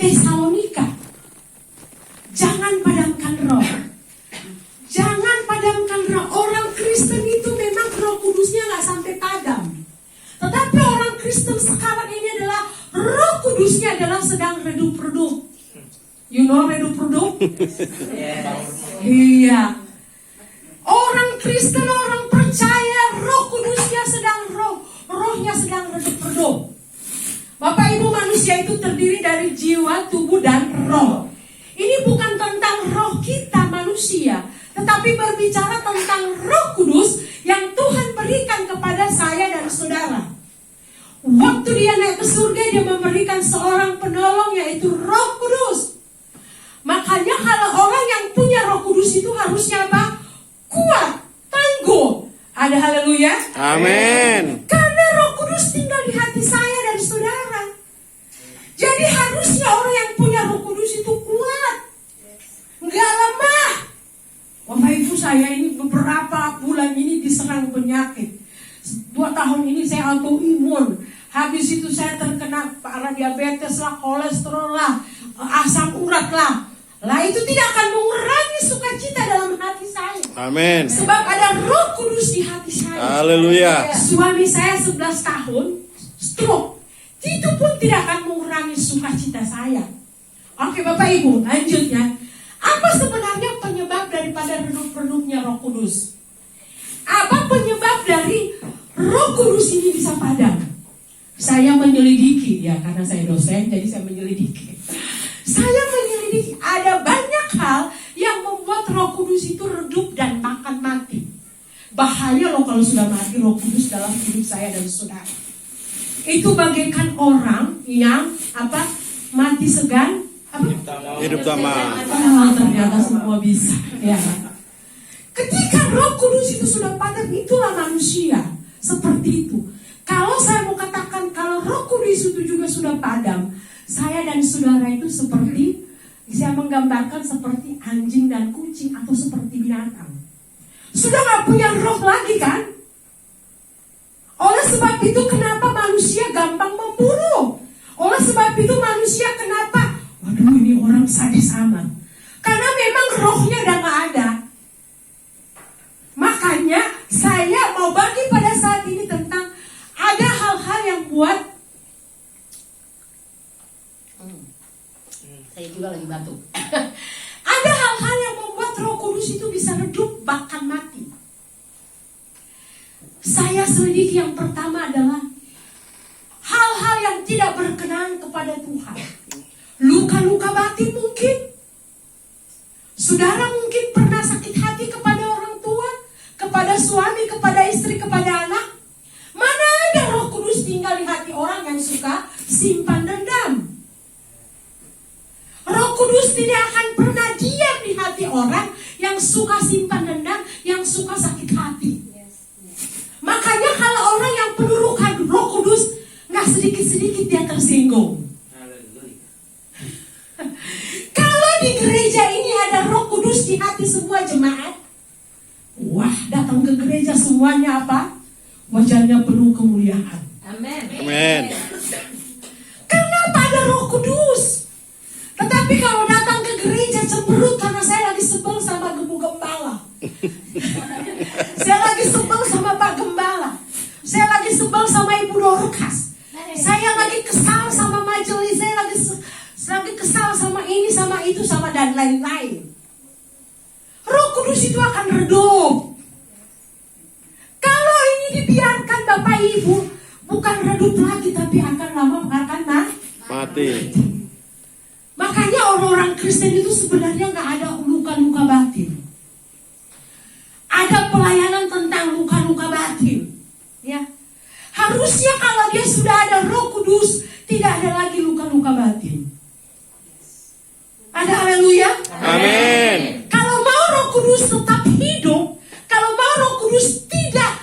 Tesalonika, jangan padamkan roh. Jangan padamkan roh. Orang Kristen itu memang Roh Kudusnya nggak sampai padam. Tetapi orang Kristen sekarang ini adalah Roh Kudusnya adalah sedang redup-redup. You know redup-redup? Iya. Orang Kristen, orang percaya, Roh Kudusnya sedang rohnya sedang redup-redup. Bapak Ibu, manusia itu terdiri dari jiwa, tubuh, dan roh. Ini bukan tentang roh kita manusia, tetapi berbicara tentang Roh Kudus yang Tuhan berikan kepada saya dan saudara. Waktu dia naik ke surga, dia memberikan seorang penolong, yaitu Roh Kudus. Makanya kalau orang yang punya Roh Kudus itu harusnya apa? Kuat, tangguh. Ada haleluya? Amin. Karena Roh Kudus tinggal di hati saya dan saudara. Jadi harusnya orang yang punya Roh Kudus itu kuat, nggak lemah. Bapak Ibu, saya ini beberapa bulan ini diserang penyakit. 2 tahun ini saya autoimun. Habis itu saya terkena parah diabetes lah, kolesterol lah, asam urat lah. Lah itu tidak akan mengurangi sukacita dalam hati saya. Amin. Sebab ada Roh Kudus di hati saya. Haleluya. Suami saya 11 tahun stroke. Itu pun tidak akan mengurangi sukacita saya. Oke Bapak Ibu, lanjut ya. Apa sebenarnya penyebab daripada redup-redupnya Roh Kudus? Apa penyebab dari Roh Kudus ini bisa padam? Saya menyelidiki, ya karena saya dosen, jadi saya menyelidiki. Saya menyelidiki, ada banyak hal yang membuat Roh Kudus itu redup dan makan mati. Bahaya loh kalau sudah mati Roh Kudus dalam hidup saya dan saudara. Itu bagaikan orang yang mati segan, Hidup sama. Ternyata semua bisa. Ya. Ketika Roh Kudus itu sudah padam, itulah manusia seperti itu. Kalau saya mau katakan kalau Roh Kudus itu juga sudah padam, saya dan saudara itu seperti, saya menggambarkan seperti anjing dan kucing atau seperti binatang. Sudah gak punya roh lagi kan? Oleh sebab itu kenapa manusia gampang membunuh? Oleh sebab itu manusia kenapa? Waduh, ini orang sadis amat. Karena memang rohnya udah gak ada. Makanya saya mau bagi pada saat ini tentang ada hal-hal yang buat saya juga lagi batuk. Ada hal-hal yang membuat Roh Kudus itu bisa redup bahkan mati. Saya selidiki yang pertama adalah hal-hal yang tidak berkenan kepada Tuhan. Luka-luka batin mungkin. Saudara mungkin pernah sakit hati kepada orang tua, kepada suami, kepada istri, kepada anak. Mana ada Roh Kudus tinggal di hati orang yang suka simpan dendam. Roh Kudus tidak akan pernah diam di hati orang yang suka simpan dendam, yang suka sakit hati. Makanya kalau orang yang penuh Roh Kudus, nggak sedikit-sedikit dia tersinggung. Kalau di gereja ini ada Roh Kudus di hati semua jemaat, wah, datang ke gereja semuanya apa? Wajahnya penuh kemuliaan. Amin. Amin. Kenapa ada Roh Kudus? Tetapi kalau datang ke gereja cemberut karena saya lagi sebel sama Ibu Gembala. Saya lagi sebel sama Pak Gembala. Saya lagi sebel sama Ibu Dorcas. Saya lagi kesal sama majelis. Saya lagi kesal sama ini, sama itu, sama dan lain-lain. Roh Kudus itu akan redup. Kalau ini dibiarkan Bapak Ibu, bukan redup lagi, tapi akan lama akan Mati. Makanya orang-orang Kristen itu sebenarnya nggak ada luka-luka batin. Ada pelayanan tentang luka-luka batin. Ya, harusnya kalau dia sudah ada Roh Kudus, tidak ada lagi luka-luka batin. Ada haleluya? Amin. Kalau mau Roh Kudus tetap hidup, kalau mau Roh Kudus tidak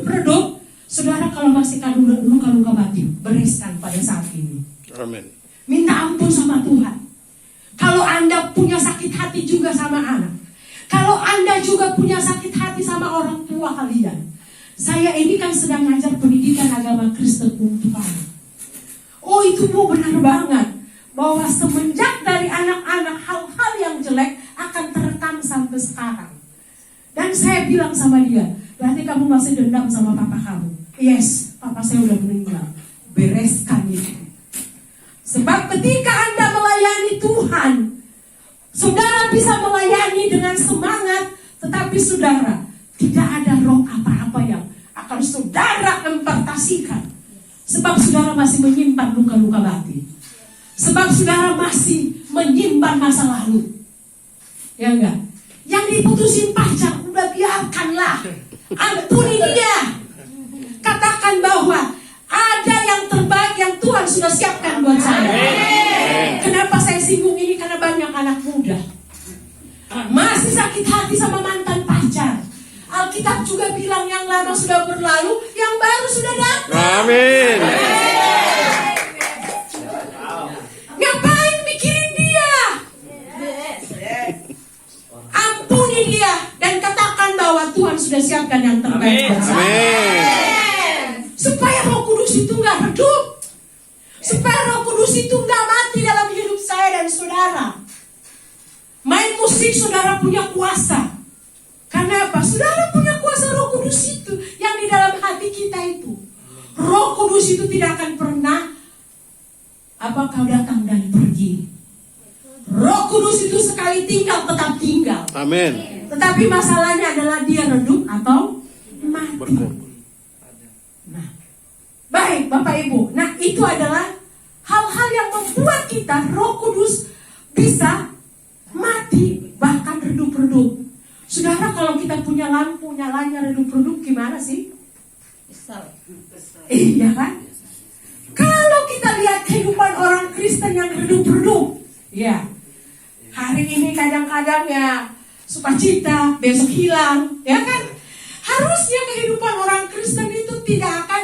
redup, saudara kalau masih ada luka-luka batin, bereskan pada saat ini. Amin. Minta ampun sama Tuhan. Kalau Anda punya sakit hati juga sama anak, kalau Anda juga punya sakit hati sama orang tua kalian. Saya ini kan sedang ngajar pendidikan agama Kristen untuk anak. Oh itu Bu benar banget. bahwa semenjak dari anak-anak hal-hal yang jelek akan terekam sampai sekarang. Dan saya bilang sama dia, berarti kamu masih dendam sama papa kamu. Yes, papa saya udah meninggal. Bereskan itu. Sebab ketika Anda melayani Tuhan, saudara bisa melayani dengan semangat, tetapi saudara, tidak ada roh apa-apa yang akan saudara impartasikan. Sebab saudara masih menyimpan luka-luka batin. Sebab saudara masih menyimpan masa lalu. Ya enggak? Yang diputusin pacar, udah biarkanlah. Ampuni dia. Katakan bahwa ada yang terbaik yang Tuhan sudah siapkan buat saya. Kenapa saya singgung ini? Karena banyak anak muda masih sakit hati sama mantan pacar. Alkitab juga bilang yang lama sudah berlalu, yang baru sudah datang. Amin. Ngapain mikirin dia? Ampuni dia dan katakan bahwa Tuhan sudah siapkan yang terbaik buat saya. Amin. Supaya Roh Kudus itu nggak redup, supaya Roh Kudus itu nggak mati dalam hidup saya dan saudara. Main musik saudara punya kuasa. Karena apa? Saudara punya kuasa Roh Kudus itu yang di dalam hati kita itu. Roh Kudus itu tidak akan pernah kau datang dan pergi. Roh Kudus itu sekali tinggal tetap tinggal. Amin. Tetapi masalahnya adalah dia redup atau mati. Nah, baik Bapak Ibu. Nah, itu adalah hal-hal yang membuat kita Roh Kudus bisa mati, bahkan redup-redup. Saudara, kalau kita punya lampu nyalanya redup-redup gimana sih? Iya kan? Kalau kita lihat kehidupan orang Kristen yang redup-redup, ya, hari ini kadang-kadang ya sukacita, besok hilang, ya kan? Harusnya kehidupan orang Kristen itu tidak akan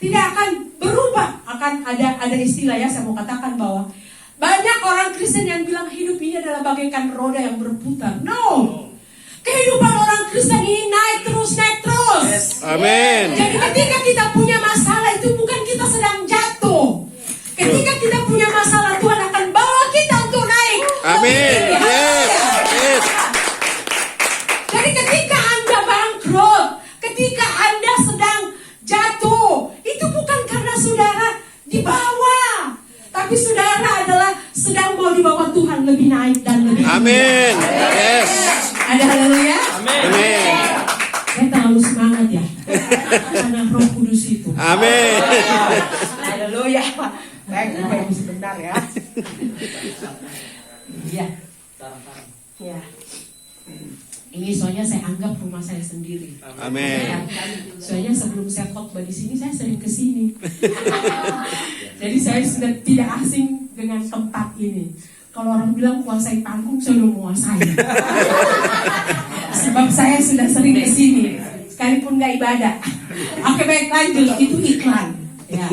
tidak akan berubah. Akan ada istilah ya, saya mau katakan bahwa banyak orang Kristen yang bilang hidup ini adalah bagaikan roda yang berputar. No. Kehidupan orang Kristen ini naik terus. Amin. Jadi ketika kita punya masalah itu bukan kita sedang jatuh. Ketika kita punya masalah, Tuhan akan bawa kita untuk naik. Amin. Yes. Jadi ketika Anda bangkrut, ketika Anda sedang jatuh, itu bukan karena saudara dibawa, tapi saudara adalah sedang mau dibawa Tuhan lebih naik dan lebih tinggi. Amin. Yes. Ada haleluya? Amin. Saya terlalu semangat ya, karena Roh Kudus itu. Amin. Haleluya. Baik, Bapak Ibu sebentar ya. Iya. Ya. Ini soalnya saya anggap rumah saya sendiri. Amin. Soalnya sebelum saya khotbah di sini saya sering ke sini. Jadi saya sudah tidak asing dengan tempat ini. Kalau orang bilang kuasai panggung, saya udah menguasai. Sebab saya sudah sering ke sini, sekalipun nggak ibadah. Oke, baik, lanjut. Itu iklan. Ya,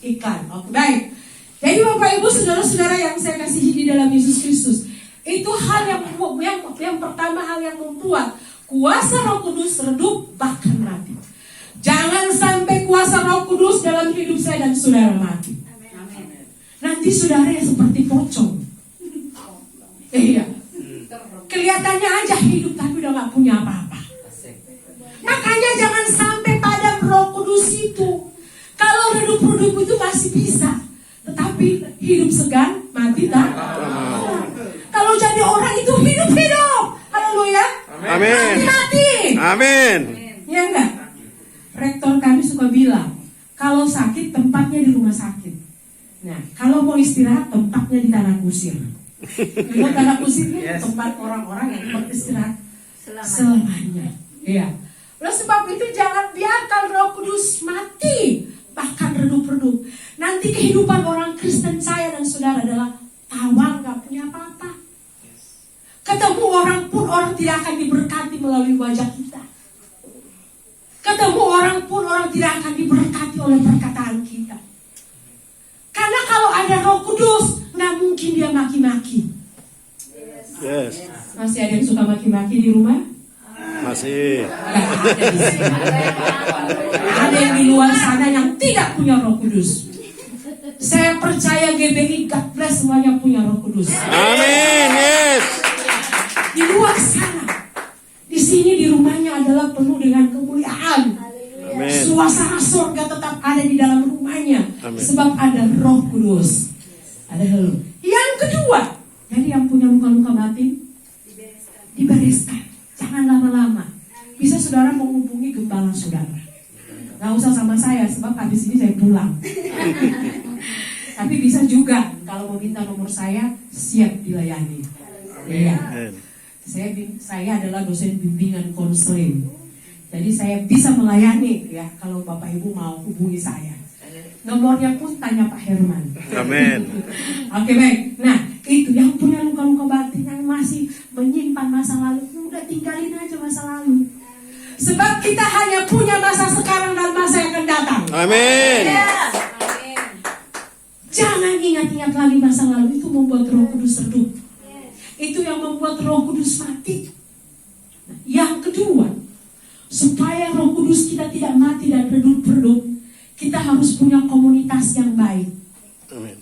iklan. Oke, baik. Jadi Bapak Ibu, saudara-saudara yang saya kasihi di dalam Yesus Kristus, itu hal yang pertama, hal yang membuat kuasa Roh Kudus redup bahkan mati. Jangan sampai kuasa Roh Kudus dalam hidup saya dan saudara mati. Nanti saudara yang seperti pocong. Iya. Kelihatannya aja hidup tapi udah gak punya apa-apa. Makanya jangan sampai pada Roh Kudus itu. Kalau redup-redup itu masih bisa, tetapi hidup segan, mati tak? Kalau jadi orang itu hidup-hidup. Haleluya. Amin. Mati-mati. Amin. Ya enggak? Rektor kami suka bilang, kalau sakit tempatnya di rumah sakit. Nah, kalau mau istirahat tempatnya di tanah kusir. Di tanah kusir itu tempat orang-orang yang beristirahat selamanya. Iya. Oleh sebab itu jangan biarkan Roh Kudus mati, bahkan redup-redup. Nanti kehidupan orang Kristen saya dan saudara adalah tawang, gak punya apa-apa. Ketemu orang pun orang tidak akan diberkati melalui wajah kita. Ketemu orang pun orang tidak akan diberkati oleh perkataan kita. Karena kalau ada Roh Kudus, nggak mungkin dia maki-maki. Yes. Masih ada yang suka maki-maki di rumah? Masih. Ada yang di luar sana yang tidak punya Roh Kudus. Saya percaya GBI God bless semuanya punya Roh Kudus. Amin. Yes. Di luar sana, di sini di rumahnya adalah penuh dengan kemuliaan. Amin. Suasana surga tetap ada di dalam rumahnya. Amin. Sebab ada Roh Kudus. Ada Halo. Yang kedua, jadi yang punya luka-luka batin dibereskan. Jangan lama-lama. Bisa saudara menghubungi gembala saudara. Gak usah sama saya, sebab habis ini saya pulang. Tapi bisa juga kalau mau minta nomor saya, siap dilayani. Iya. Amin. Saya adalah dosen bimbingan konseling. Jadi saya bisa melayani ya kalau Bapak Ibu mau hubungi saya. Nomornya pun tanya Pak Herman. Amin. Oke, baik. Nah, itu yang punya luka-luka batin yang masih menyimpan masa lalu, udah tinggalin aja masa lalu. Sebab kita hanya punya masa sekarang dan masa yang akan datang. Amin. Jangan ingat-ingat lagi masa lalu, itu membuat Roh Kudus redup. Itu yang membuat Roh Kudus mati. Nah, yang kedua, supaya Roh Kudus kita tidak mati dan redup-redup, kita harus punya komunitas yang baik. Amin.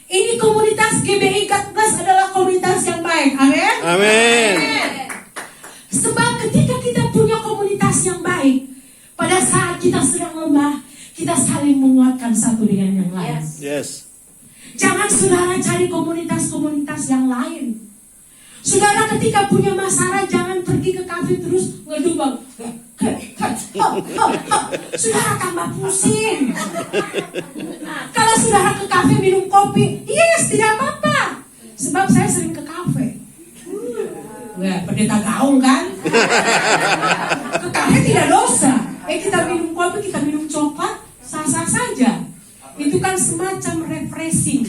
Ini komunitas GBI God Bless adalah komunitas yang baik. Amin. Amin. Sebab ketika kita punya komunitas yang baik, pada saat kita sedang lemah, kita saling menguatkan satu dengan yang lain. Yes. Jangan saudara cari komunitas-komunitas yang lain. Saudara ketika punya masalah, jangan pergi ke kafe terus ngedubang. Saudara tambah pusing. Kalau saudara ke kafe minum kopi, yes, tidak apa-apa. Sebab saya sering ke kafe. Wah, pendeta gaung kan? Ke kafe tidak dosa. Kita minum kopi, kita minum coklat, sah-sah saja. Itu kan semacam refreshing.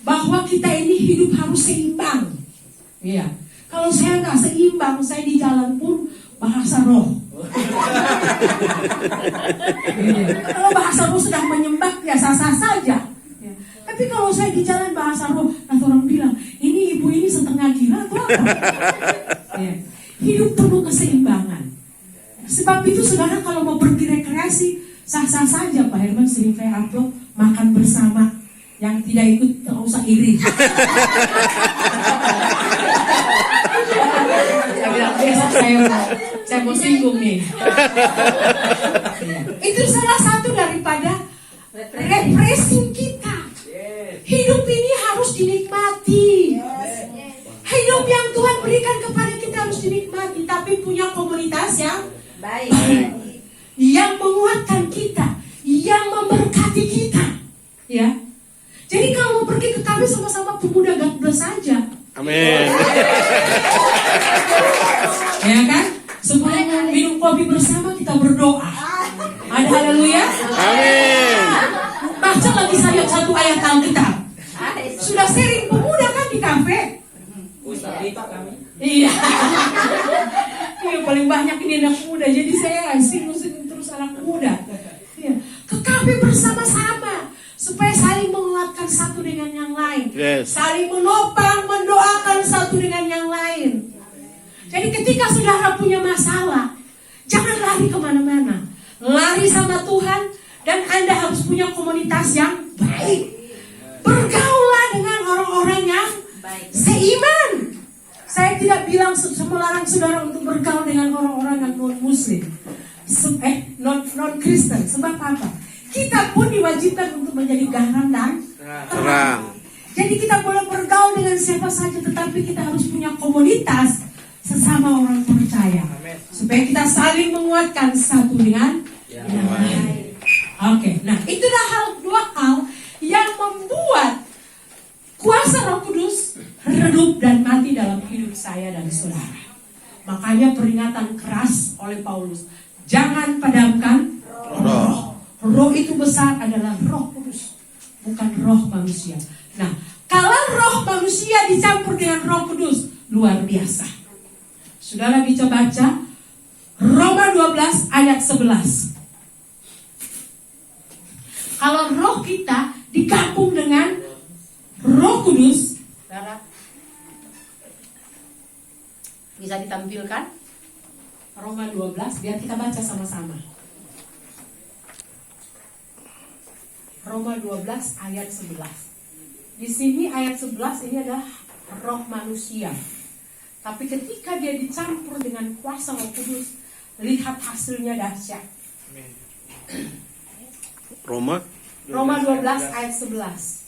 Bahwa kita ini hidup harus seimbang. Iya. Kalau saya nggak seimbang, saya di jalan pun bahasa roh. Kalau bahasa roh sedang menyembah, ya sah-sah saja. Ya. Tapi kalau saya di jalan bahasa roh, nanti orang bilang, ini ibu ini setengah gila atau apa? Ya. Hidup penuh keseimbangan. Sebab itu saudara kalau mau pergi rekreasi, sah-sah saja. Pak Herman sering saya upload makan bersama. Yang tidak ikut tidak usah iri. Saya bilang besok saya mau singgung nih. Itu salah satu daripada refreshing kita. Hidup ini harus dinikmati. Hidup yang Tuhan berikan kepada kita harus dinikmati. Tapi punya komunitas yang baik, yang menguatkan kita, yang memberkati kita. Ya. Jadi kalau mau pergi ke kafe sama-sama pemuda God Bless saja. Amin. Ya kan? Sebelum minum kopi bersama kita berdoa. Ada haleluya. Amin. Baca lagi saya satu ayat Alkitab. Sudah sering pemuda kan di kafe? Iya. Iya, paling banyak ini anak muda. Jadi saya singgung terus anak muda. Iya. Ke kafe bersama-sama. Supaya saling menguatkan satu dengan yang lain. Yes. Saling menopang, mendoakan satu dengan yang lain. Jadi ketika saudara punya masalah, jangan lari kemana-mana. Lari sama Tuhan. Dan Anda harus punya komunitas yang baik. Bergaulah dengan orang-orang yang seiman. Saya tidak bilang melarang saudara untuk bergaul dengan orang-orang yang non-muslim, non-Kristen. Sebab apa? Kita pun diwajibkan untuk menjadi garam dan terang. Jadi kita boleh bergaul dengan siapa saja, tetapi kita harus punya komunitas sesama orang percaya. Supaya kita saling menguatkan satu dengan yang lain. Oke, nah itulah dua hal yang membuat kuasa Roh Kudus redup dan mati dalam hidup saya dan saudara. Makanya peringatan keras oleh Paulus, jangan padamkan roh. Roh itu besar adalah Roh Kudus, bukan roh manusia. Nah, kalau roh manusia dicampur dengan Roh Kudus, luar biasa. Saudara bisa baca Roma 12 ayat 11. Kalau roh kita digabung dengan Roh Kudus, saudara bisa ditampilkan Roma 12 biar kita baca sama-sama. Roma 12 ayat 11. Di sini ayat 11 ini adalah roh manusia. Tapi ketika dia dicampur dengan kuasa Roh Kudus, lihat hasilnya dahsyat. Roma 12 ayat 11.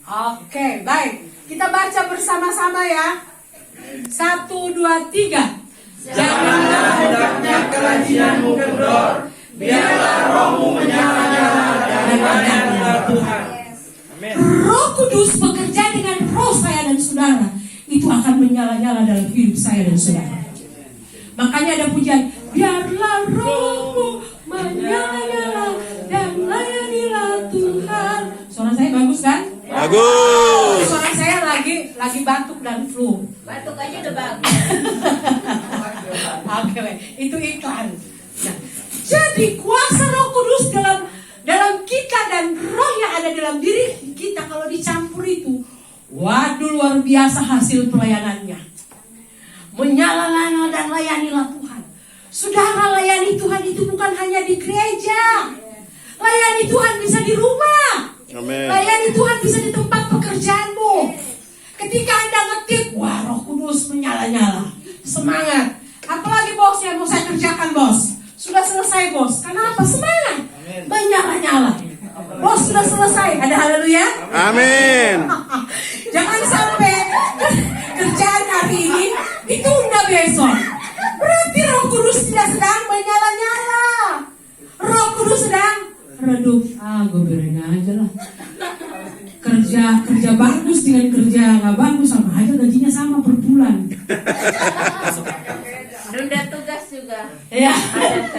Oke, baik. Kita baca bersama-sama ya. 1, 2, 3. Janganlah hendaknya kerajinanmu kendor, biarlah rohmu menyala-nyala dan layanilah Tuhan. Amin. Roh Kudus bekerja dengan roh saya dan saudara. Itu akan menyala-nyala dalam hidup saya dan saudara. Makanya ada pujian, biarlah rohmu menyala-nyala dan layanilah Tuhan. Suara saya bagus kan? bagus. Suara saya lagi batuk dan flu. Batuk aja udah bagus. Oke, itu iklan. Nah, jadi kuasa Roh Kudus dalam kita dan roh yang ada dalam diri kita kalau dicampur itu, waduh luar biasa hasil pelayanannya. Menyala-nyala dan layanilah Tuhan. Saudara, layani Tuhan itu bukan hanya di gereja. Layani Tuhan bisa di rumah. Amin. Layani Tuhan bisa di tempat pekerjaanmu. Ketika Anda ngetik, wah Roh Kudus menyala-nyala. Semangat. Apalagi bos yang mau saya kerjakan bos. Sudah selesai bos. Karena apa? Semangat. Menyala-nyala. Bos sudah selesai. Ada haleluya? Amin. Jangan sampai kerjaan hari ini ditunda besok. Berarti Roh Kudus tidak sedang menyala-nyala. Roh Kudus sedang redup. Gue biarin aja lah. Kerja bagus dengan kerja nggak bagus sama aja, gajinya sama per bulan. Tunda tugas juga. Ya,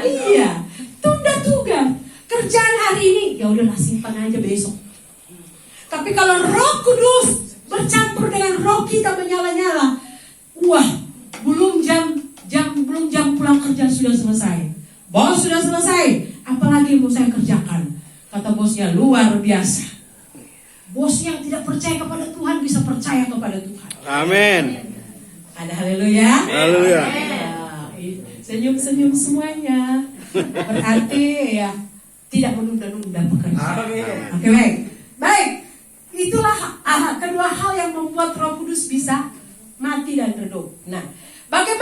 iya. Tunda tugas. Kerjaan hari ini ya udahlah simpan aja besok. Tapi kalau Roh Kudus bercampur dengan roh kita menyala-nyala, wah, belum jam pulang kerja sudah selesai. Bos sudah selesai, apalagi yang mau saya kerjakan? Kata bosnya, luar biasa. Bos yang tidak percaya kepada Tuhan bisa percaya kepada Tuhan. Amin. Ada haleluya. Haleluya. Senyum-senyum semuanya. Berarti ya tidak menunda-nunda pekerjaan. Oke, baik. Baik. Itulah kedua hal yang membuat Roh Kudus bisa mati dan redup. Nah, bagaimana